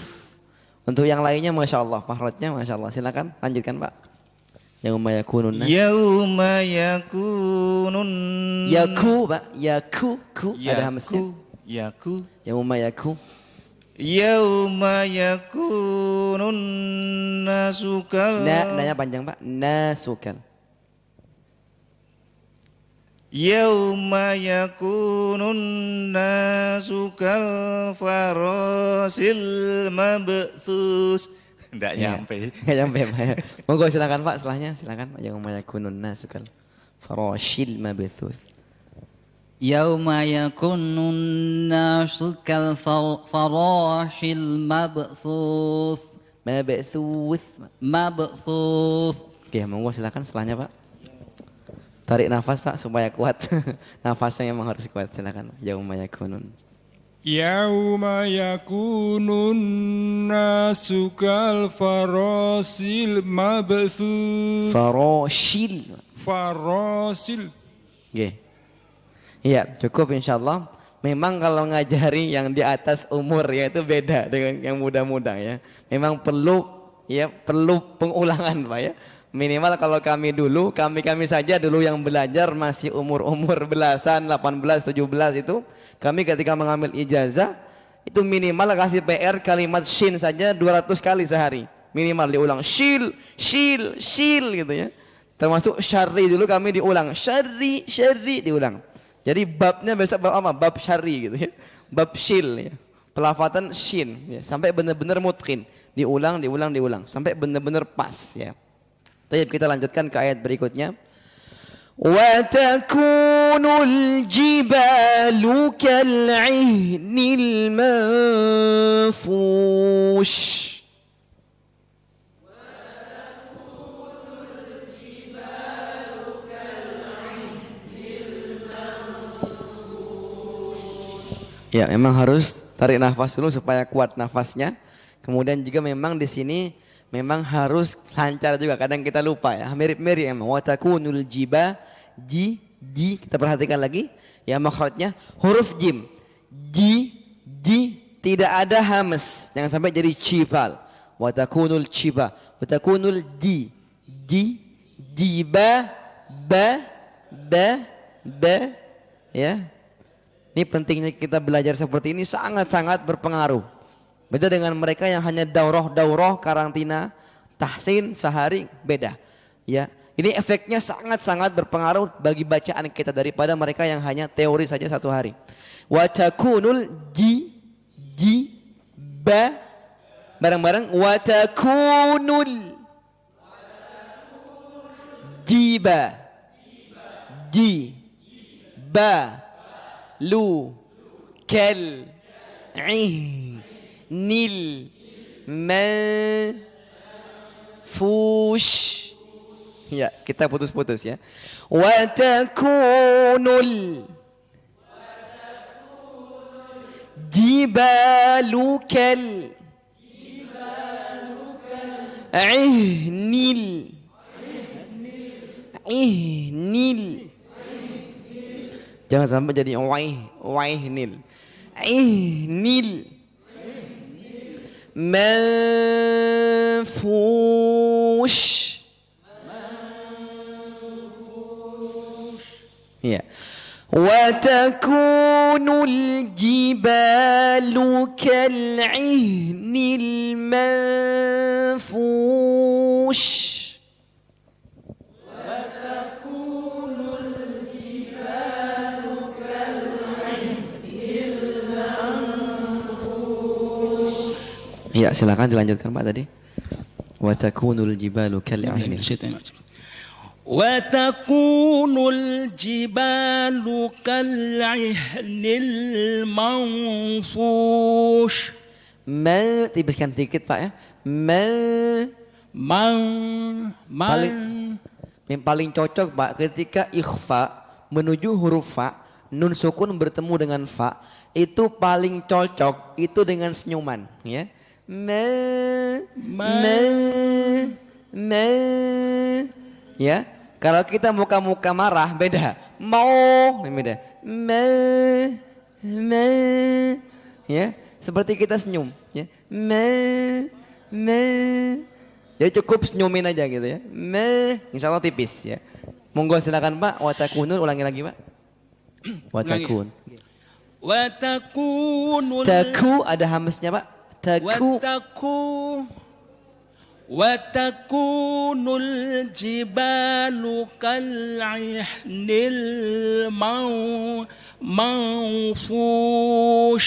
Untuk yang lainnya Masya Allah, pahrotnya Masya Allah. Silakan lanjutkan Pak. Yauma yakunun nas. Yauma yakunun. Yaku Pak, yaku, ku. Ada hamzahnya. Yaku. Yauma yaku. Yauma yakunun nasukal. Nanya panjang Pak. Nasukal. Yauma yakunun nasukal farasil mabtsus. Enggak nyampe. Enggak nyampe Pak. Monggo silakan Pak, setelahnya silakan. Yauma yakunun nasukal farashil mabtsus. Yauma yakunun nasu kal farashil mabthuth. Mabthuth. Oke, monggo silakan setelahnya Pak. Tarik nafas Pak supaya kuat. Nafasnya memang harus kuat. Silakan. Yauma yakunun. Yauma yakunun nasu kal farasil mabthuth. Farasil. Oke. Iya, cukup insyaallah. Memang kalau ngajari yang di atas umur ya itu beda dengan yang muda-muda ya. Memang perlu pengulangan Pak ya. Minimal kalau kami saja dulu yang belajar masih umur belasan, 18, 17 itu, kami ketika mengambil ijazah itu minimal kasih PR kalimat shin saja 200 kali sehari. Minimal diulang shil gitu ya. Termasuk syarri dulu kami diulang, syarri diulang. Jadi babnya besok bab apa? Bab syarri gitu ya. Bab shil ya. Pelafatan shin ya. Sampai benar-benar mutqin. Diulang sampai benar-benar pas ya. Baik, kita lanjutkan ke ayat berikutnya. Wa takunul jibalu kal'ihnil manfush. Ya, memang harus tarik nafas dulu supaya kuat nafasnya. Kemudian juga memang di sini memang harus lancar juga. Kadang kita lupa ya. Mirip-mirip emang. Wa takunul jiba, ji kita perhatikan lagi ya makhrajnya huruf jim. Ji tidak ada hamas. Jangan sampai jadi cipal. Wa takunul ciba, wa takunul jiba ba ya. Ini pentingnya kita belajar seperti ini, sangat-sangat berpengaruh. Beda dengan mereka yang hanya daurah karantina tahsin sehari, beda. Ya, ini efeknya sangat-sangat berpengaruh bagi bacaan kita daripada mereka yang hanya teori saja satu hari. Wa takunul ba bareng-bareng wa takunul jiba ba lu kel nil manfush. Ya, kita putus-putus ya. Wa takunul jibalu kal ihnil jangan sampai jadi nil ihnil manfush. Ya. وتكون الجبال كالعهن المنفوش Ya, silakan dilanjutkan Pak tadi. Wa takunul jibalu kal ahni. وتكون الجبال كالعهن المنفوش Tipiskan sedikit Pak ya. Yang paling cocok Pak ketika ikhfa menuju huruf fa, nun sukun bertemu dengan fa, itu paling cocok itu dengan senyuman ya. Ya, kalau kita muka-muka marah beda. Beda. Ya, seperti kita senyum ya. Jadi cukup senyumin aja gitu ya. Insya Allah tipis ya. Monggo silakan Pak. Watakunun ulangi lagi Pak. Watakun. Taku ada hamznya Pak. Taku. وتكون الجبال كالعهن المنفوش.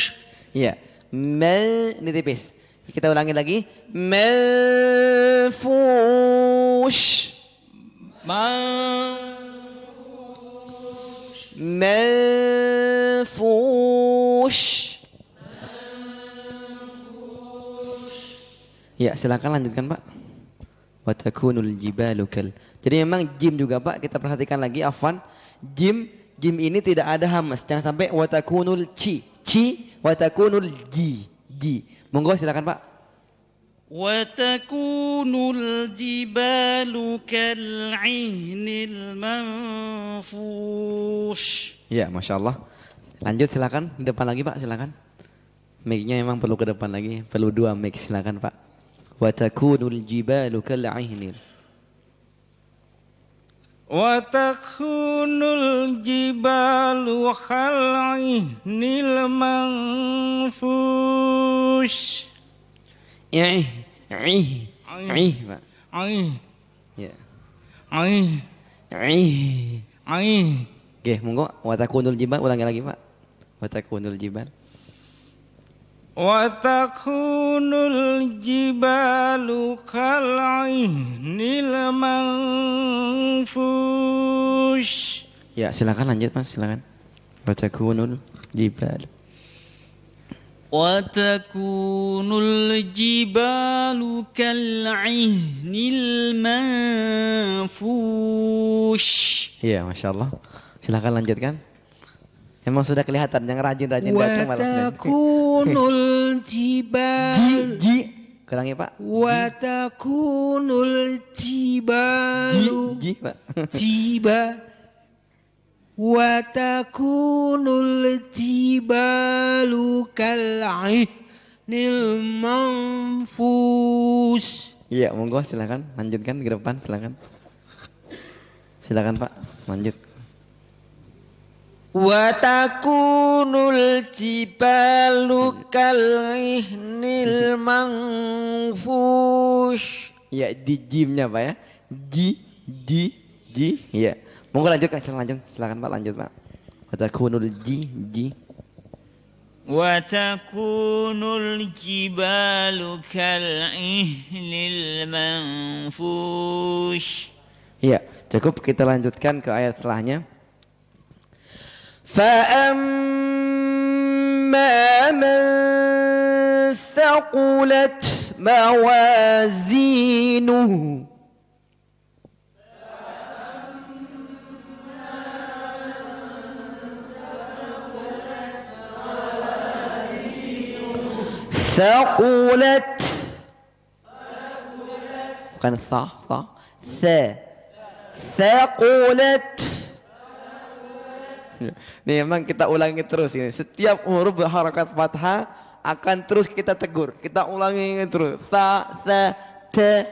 Ya, ini tipis. Kita ulangi lagi. Manfush. Manfush. Ya, silakan lanjutkan Pak. Watakunul jibalu kal. Jadi memang jim juga Pak, kita perhatikan lagi afwan. Jim ini tidak ada hamz. Jangan sampai watakunul ci, watakunul ji. Monggo silakan Pak. Watakunul jibalu kal'inil manfush. Ya, Masya Allah. Lanjut silakan, di depan lagi Pak, silakan. Mic-nya memang perlu ke depan lagi, perlu 2 mic, silakan Pak. Watakunul jibalu kal'ahnil. Watakunul jibalu kal'ahnil manfush. Pak. Ya. Oke, monggo watakunul jibal ulangi lagi Pak. Watakunul jibal. Watakunul jibalu kal'ahnil manfush. Ya, silakan lanjut Mas, silakan. Watakunul jibal. وتكون الجبال كالعهن المنفوش. Iya, Masya Allah. Silakan lanjutkan. Emang sudah kelihatan yang rajin-rajin datang malah. Watakunul jibal. Ji. Kurangi Pak. Watakunul jibalu. Ji Pak. Watakunul jibalu kal'ahnil manfus. Iya, monggo silakan lanjutkan ke depan, silakan. Silakan Pak, lanjut. Watakunul jibalu kal'ihnil manfush. Iya, di jimnya Pak ya. Ji. Iya. Monggo lanjutkan, silakan Pak, lanjut Pak. Watakunul ji. Watakunul jibalu kal'ihnil manfush. Iya, cukup kita lanjutkan ke ayat setelahnya. فَأَمَّا مَنْ ثَقُلَتْ مَوَازِينُهُ ثقلت bukan ثقلت. Nih memang kita ulangi terus ini. Setiap huruf berharakat fathah akan terus kita tegur. Kita ulangi terus. Te.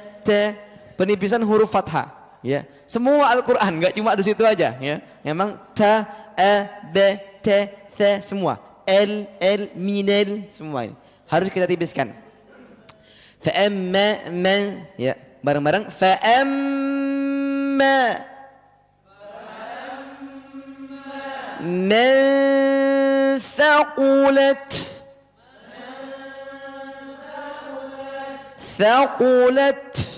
Penipisan huruf fathah. Ya, semua Al-Quran, nggak cuma di situ aja. Ya, memang ta, a, b, t, th, semua. L, minel, semua ini harus kita tipiskan. Fa'amma, man, ya, bareng-bareng. Fa'amma, man thaqulat, thaqulat.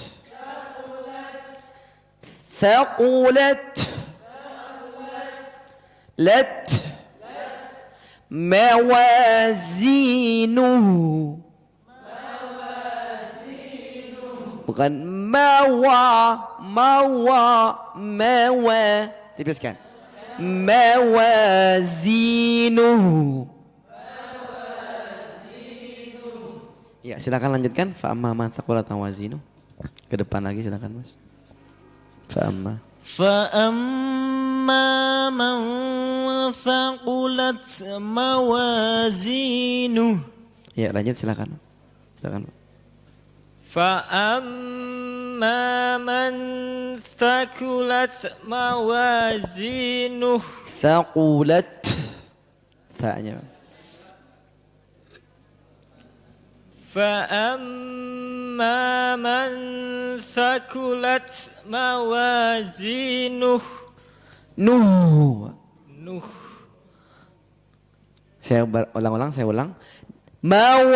ثقلت لت موازينه bukan mawa tipiskan mawazinuhu. Ya, silakan lanjutkan. Fa amma man thaqulat mawazinu. Ke depan lagi silakan Mas. فأما من ثقلت موازينه. Ya, lanjut silakan. Silakan. فأما من ثقلت موازينه. ثقلت ثاءnya. فأما من ثقلت موازينه. Nuh. Saya ulang-ulang, saya ulang. Mawazinuhu.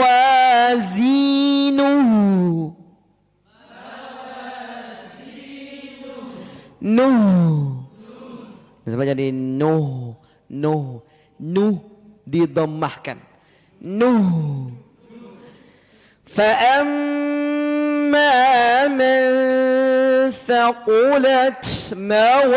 Nuh. Sampai jadi nuh didommahkan. Nuh. فأما من ثقلت موازينه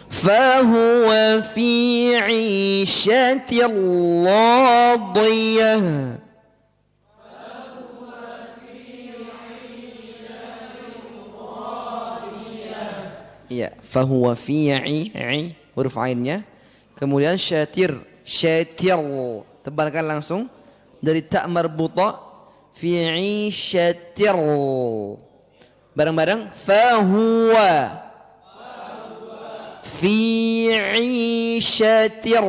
فهو في عيشة راضية. Ya, fahuwa fi'i huruf ainnya. Kemudian syatir, tebalkan langsung dari ta marbuta fi'i syatir. Bareng-bareng fahuwa fi'i syatir.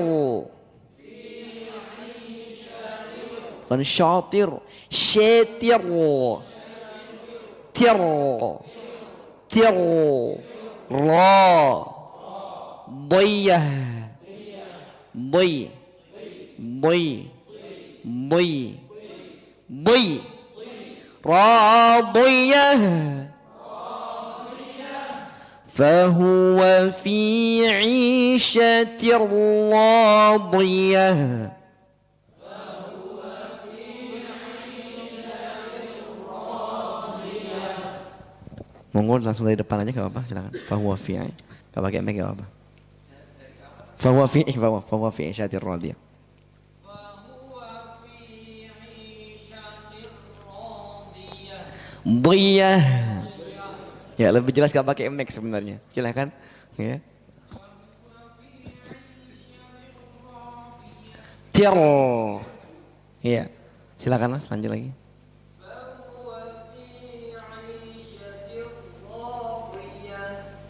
Bukan syatir, syatir. Tir. Ra Diyah Radiyah فهو في عيشة راضية. Monggo langsung dari depan aja gak apa-apa, silakan. Fahuwa fi'i, gak pakai mic gak apa-apa. Fahuwa fi'i syatir radiyah. Diyah. Ya, lebih jelas gak pakai mic sebenarnya. Silakan. Ya. Tir. Iya. Silakan Mas, lanjut lagi.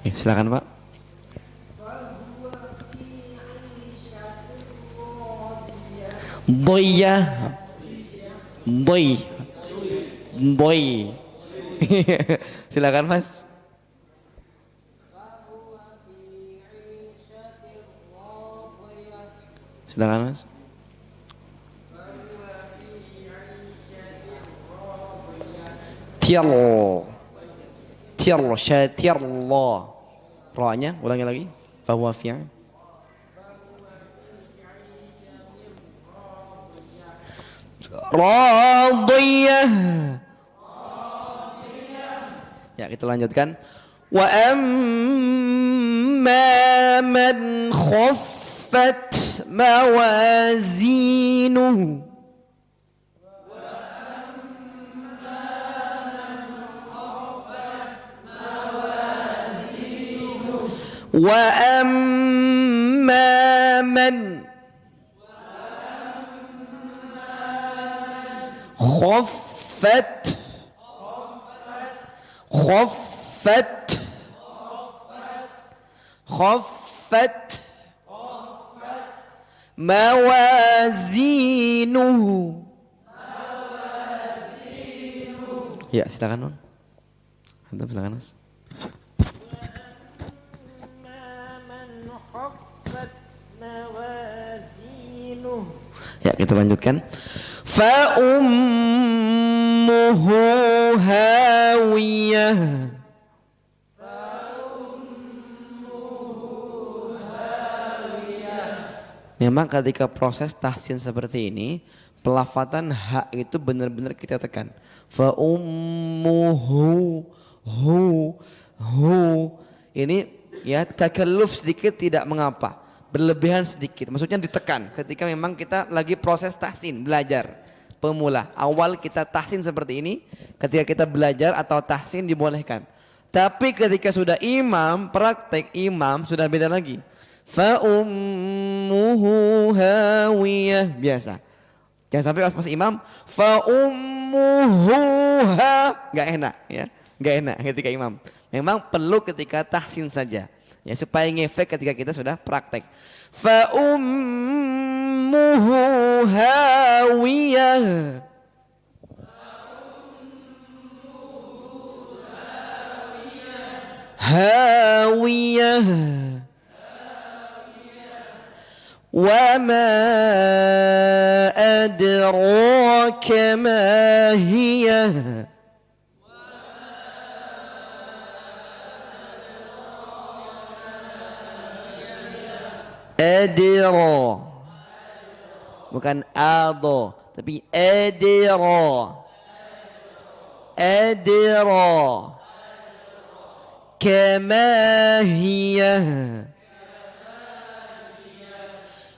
Ya, silakan Pak. Boy. Silakan Mas. Silakan Mas. Tir syatir Allah. Ra-nya ulangi lagi. Fahuwa fi' radiyah. Ya, kita lanjutkan. Wa amma man khaffat mawazinuhu. وأما من خفت خفت خفت موازينه. Ya, silakan Nun. Antum silakan Mas. Ya, kita lanjutkan. Fa ummuhu hawiyah. Memang ketika proses tahsin seperti ini, pelafatan ha itu benar-benar kita tekan. Fa ummuhu hu. Ini ya takalluf sedikit tidak mengapa. Berlebihan sedikit, maksudnya ditekan ketika memang kita lagi proses tahsin, belajar pemula. Awal kita tahsin seperti ini, ketika kita belajar atau tahsin dibolehkan. Tapi ketika sudah imam, praktek imam sudah beda lagi. Fa ummuhu hawiyah, biasa. Jangan sampai pas imam fa ummuhu ha, enggak enak ya. Enggak enak ketika imam. Memang perlu ketika tahsin saja. Ya, supaya ngefek ketika kita sudah praktek. Fa ummuhu hawiyah. Hawiyah. Wa ma adraka ma hiya. Adira, bukan ado, tapi adira. Adira, kama hiya.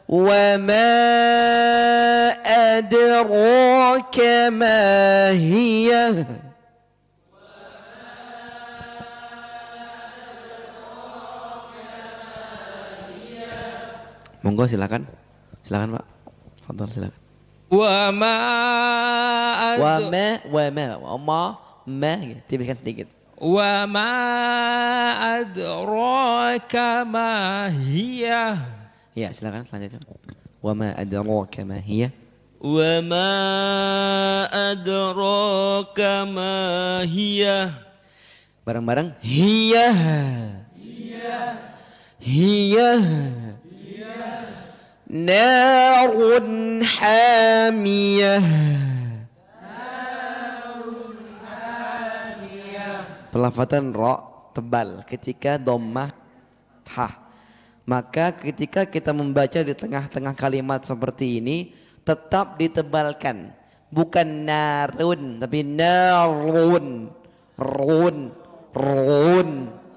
Wa ma adraka ma hiya. Monggo silakan. Silakan Pak. Fadhal silakan. Wa ma Tipskan sedikit. wa ma adraka ma hiya. Ya, silakan selanjutnya. Wa ma adraka ma hiya. Wa ma adraka ma hiya. Bareng-bareng. Hiya. Hiya. Narun hamiyah. Pelafatan ro tebal ketika dhammah ha. Maka ketika kita membaca di tengah-tengah kalimat seperti ini tetap ditebalkan. Bukan narun tapi narun. Run.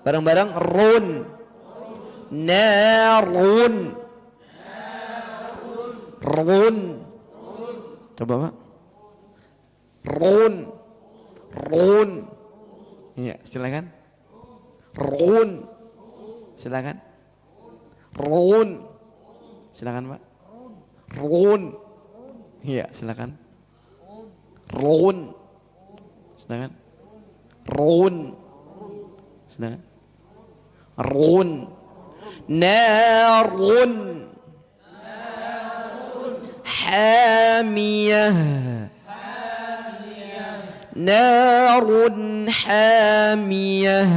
Bareng-bareng run. Narun. Run. Coba Pak. Run. Ya, silakan. Run. Silakan. Run. Silakan Pak. Run. Iya, silakan. Run. Silakan. Run. Silakan. Run. Narun. Hamiyah. Narun hamiyah.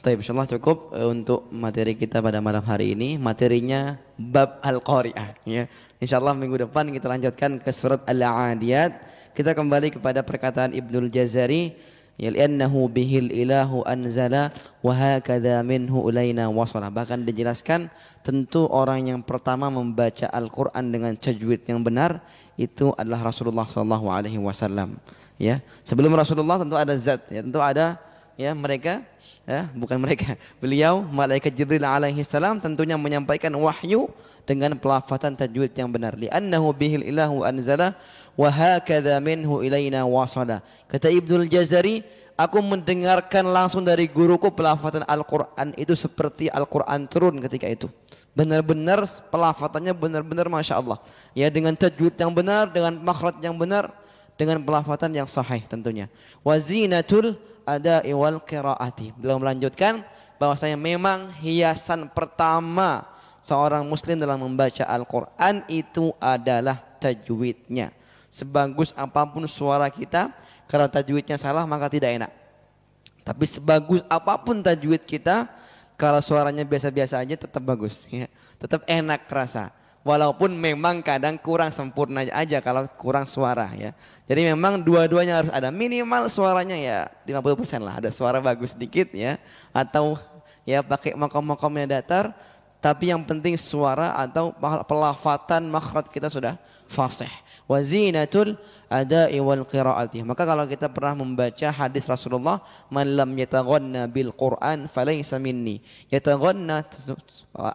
Baik, insyaallah cukup untuk materi kita pada malam hari ini. Materinya bab Al-Qari'ah ya. Insyaallah minggu depan kita lanjutkan ke surat Al-Adiyat. Kita kembali kepada perkataan Ibnul Jazari, li'annahu bihil ilahu anzala wa hakadha minhu ilaina wasala. Bahkan dijelaskan tentu orang yang pertama membaca Al-Qur'an dengan tajwid yang benar itu adalah Rasulullah sallallahu alaihi wasallam ya. Sebelum Rasulullah tentu ada zat ya, tentu ada ya mereka ya, bukan mereka. Beliau malaikat Jibril alaihi salam tentunya menyampaikan wahyu dengan pelafatan tajwid yang benar. Li'annahu bihil ilahu anzala wa hakadha minhu ilaina wasala. Kata Ibnul Jazari, aku mendengarkan langsung dari guruku pelafatan Al-Quran itu seperti Al-Quran turun ketika itu. Benar-benar pelafatannya benar-benar Masya Allah. Ya, dengan tajwid yang benar, dengan makhraj yang benar, dengan pelafatan yang sahih tentunya. Wazinatul ada'i wal qiraati. Beliau melanjutkan bahwasanya memang hiasan pertama seorang muslim dalam membaca Al-Quran itu adalah tajwidnya. Sebagus apapun suara kita, kalau tajwidnya salah maka tidak enak. Tapi sebagus apapun tajwid kita, kalau suaranya biasa-biasa aja tetap bagus, ya. Tetap enak terasa. Walaupun memang kadang kurang sempurna aja kalau kurang suara, ya. Jadi memang dua-duanya harus ada, minimal suaranya ya 50% lah, ada suara bagus sedikit ya, atau ya pakai makom-makomnya datar, tapi yang penting suara atau pelafatan makhraj kita sudah fasih. Wa zinatul ada'i wal qiraati. Maka kalau kita pernah membaca hadis Rasulullah, man lam yataghanna bil Qur'an falaysa minni. Yataghanna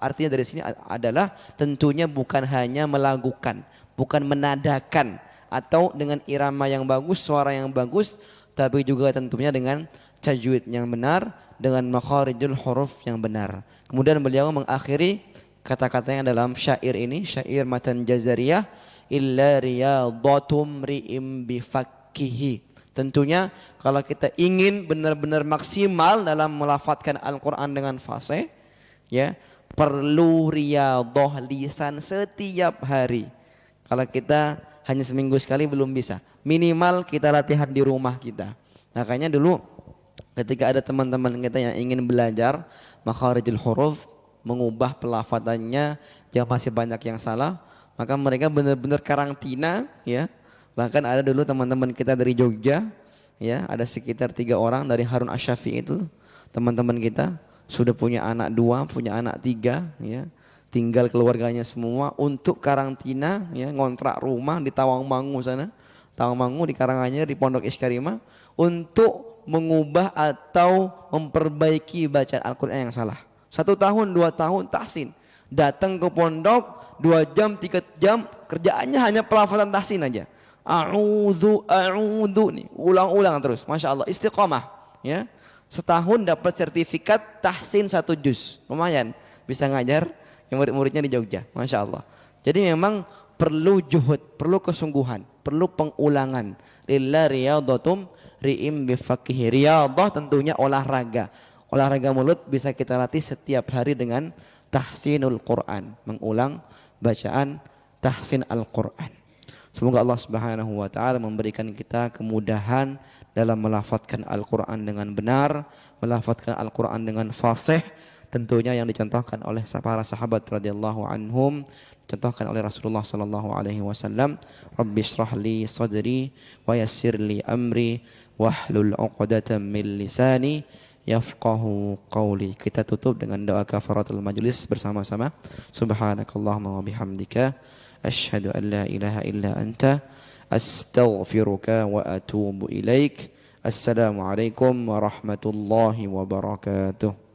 artinya dari sini adalah tentunya bukan hanya melagukan, bukan menadakan atau dengan irama yang bagus, suara yang bagus, tapi juga tentunya dengan tajwid yang benar, dengan makharijul huruf yang benar. Kemudian beliau mengakhiri kata-katanya dalam syair ini, syair matan jazariyah, illa riyadatum ri'im bifakkihi. Tentunya kalau kita ingin benar-benar maksimal dalam melafatkan Al-Quran dengan fasih, ya, perlu riyadah lisan setiap hari. Kalau kita hanya seminggu sekali belum bisa, minimal kita latihan di rumah kita. Makanya dulu ketika ada teman-teman kita yang ingin belajar makharijul huruf, mengubah pelafatannya yang masih banyak yang salah, maka mereka benar-benar karantina, ya. Bahkan ada dulu teman-teman kita dari Jogja, ya, ada sekitar 3 orang dari Harun Asy-Syafi'i itu, teman-teman kita sudah punya anak 2, punya anak 3, ya. Tinggal keluarganya semua untuk karantina, ya, ngontrak rumah di Tawangmangu sana. Tawangmangu di Karanganyar di Pondok Iskarimah untuk mengubah atau memperbaiki bacaan Al-Quran yang salah. 1 tahun, 2 tahun tahsin. Datang ke pondok 2 jam, 3 jam, kerjaannya hanya pelafazan tahsin aja. A'udzu nih, ulang-ulang terus. Masya Allah, istiqomah, ya. Setahun dapat sertifikat tahsin 1 juz. Lumayan, bisa ngajar yang murid-muridnya di Jogja. Masya Allah. Jadi memang perlu juhud, perlu kesungguhan, perlu pengulangan. Lillah riyadatum ri'im bifakih. Riyadah tentunya olahraga. Olahraga mulut bisa kita latih setiap hari dengan tahsinul Quran, mengulang bacaan tahsin Al-Quran. Semoga Allah Subhanahu wa taala memberikan kita kemudahan dalam melafadzkan Al-Quran dengan benar, melafadzkan Al-Quran dengan fasih, tentunya yang dicontohkan oleh para sahabat radhiyallahu anhum, dicontohkan oleh Rasulullah sallallahu alaihi wasallam. Rabbi shrah li sadri wa yassir li amri wahlul 'uqdatam min lisani yafqahu qawli. Kita tutup dengan doa kafaratul majlis bersama-sama. Subhanakallahumma wa bihamdika asyhadu an la ilaha illa anta astaghfiruka wa atubu ilaik. Assalamualaikum warahmatullahi wabarakatuh.